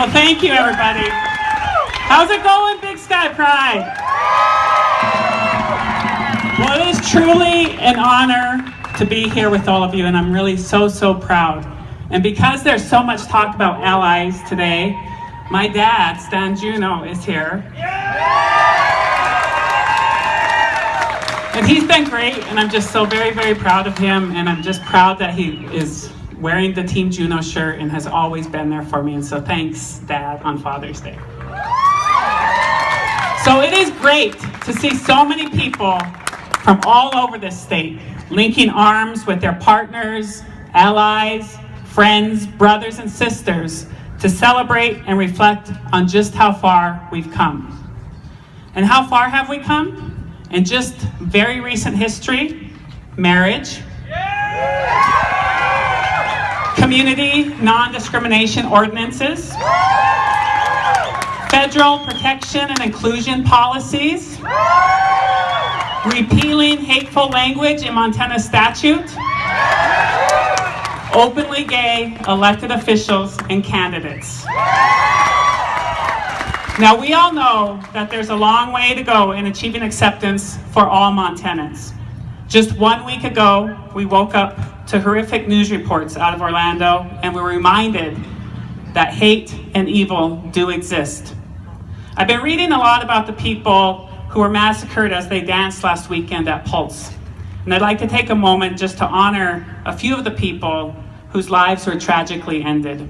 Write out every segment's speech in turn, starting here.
Well, thank you, everybody. How's it going, Big Sky Pride? Well, it is truly an honor to be here with all of you, and I'm really so proud. And because there's so much talk about allies today, my dad, Denise Juneau, is here. And he's been great, and I'm just so very proud of him, and I'm just proud that he is wearing the Team Juneau shirt and has always been there for me. And so thanks, Dad, on Father's Day. So it is great to see so many people from all over this state linking arms with their partners, allies, friends, brothers, and sisters to celebrate and reflect on just how far we've come. And how far have we come? In just very recent history, marriage, community non-discrimination ordinances, federal protection and inclusion policies, repealing hateful language in Montana statute, openly gay elected officials and candidates. Now, we all know that there's a long way to go in achieving acceptance for all Montanans. Just 1 week ago, we woke up to horrific news reports out of Orlando, and we were reminded that hate and evil do exist. I've been reading a lot about the people who were massacred as they danced last weekend at Pulse. And I'd like to take a moment just to honor a few of the people whose lives were tragically ended.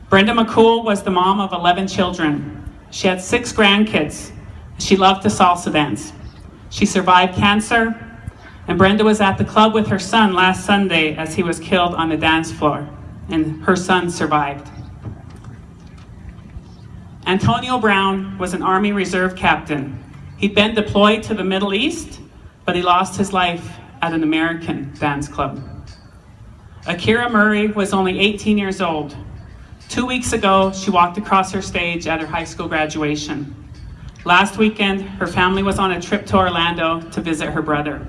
Brenda McCool was the mom of 11 children. She had 6 grandkids. She loved to salsa dance. She survived cancer, and Brenda was at the club with her son last Sunday as he was killed on the dance floor, and her son survived. Antonio Brown was an Army Reserve captain. He'd been deployed to the Middle East, but he lost his life at an American dance club. Akira Murray was only 18 years old. 2 weeks ago, she walked across her stage at her high school graduation. Last weekend, her family was on a trip to Orlando to visit her brother.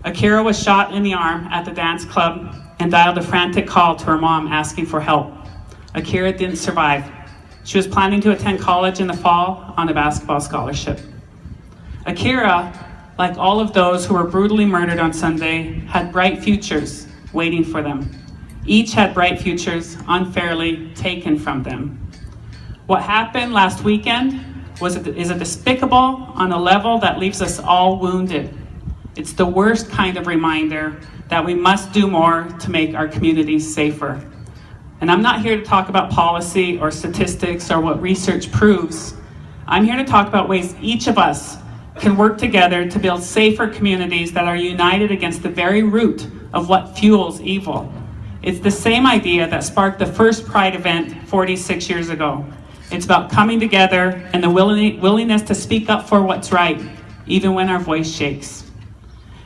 Akira was shot in the arm at the dance club and dialed a frantic call to her mom asking for help. Akira didn't survive. She was planning to attend college in the fall on a basketball scholarship. Akira, like all of those who were brutally murdered on Sunday, had bright futures waiting for them. Each had bright futures unfairly taken from them. What happened last weekend is a despicable on a level that leaves us all wounded. It's the worst kind of reminder that we must do more to make our communities safer. And I'm not here to talk about policy or statistics or what research proves. I'm here to talk about ways each of us can work together to build safer communities that are united against the very root of what fuels evil. It's the same idea that sparked the first Pride event 46 years ago. It's about coming together and the willingness to speak up for what's right, even when our voice shakes.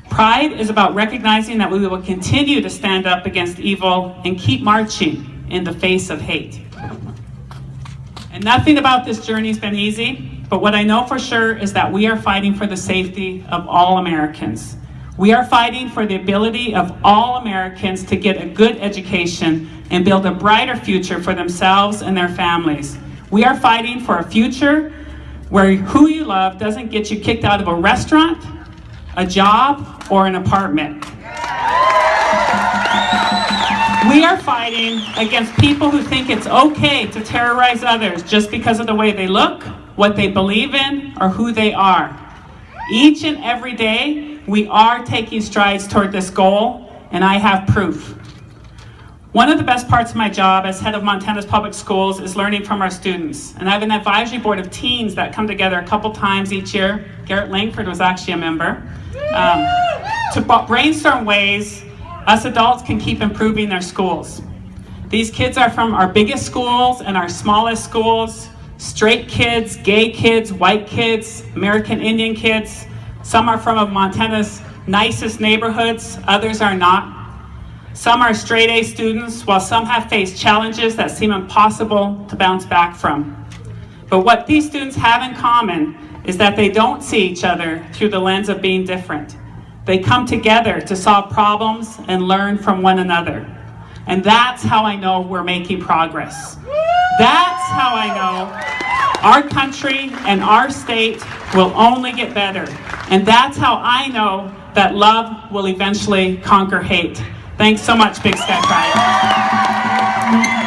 Pride is about recognizing that we will continue to stand up against evil and keep marching in the face of hate. And nothing about this journey has been easy, but what I know for sure is that we are fighting for the safety of all Americans. We are fighting for the ability of all Americans to get a good education and build a brighter future for themselves and their families. We are fighting for a future where who you love doesn't get you kicked out of a restaurant, a job, or an apartment. We are fighting against people who think it's okay to terrorize others just because of the way they look, what they believe in, or who they are. Each and every day, we are taking strides toward this goal, and I have proof. One of the best parts of my job as head of Montana's public schools is learning from our students. And I have an advisory board of teens that come together a couple times each year. Garrett Langford was actually a member. To brainstorm ways us adults can keep improving their schools. These kids are from our biggest schools and our smallest schools, straight kids, gay kids, white kids, American Indian kids. Some are from Montana's nicest neighborhoods, others are not. Some are straight A students, while some have faced challenges that seem impossible to bounce back from. But what these students have in common is that they don't see each other through the lens of being different. They come together to solve problems and learn from one another. And that's how I know we're making progress. That's how I know our country and our state will only get better. And that's how I know that love will eventually conquer hate. Thanks so much, Big Sky Pride.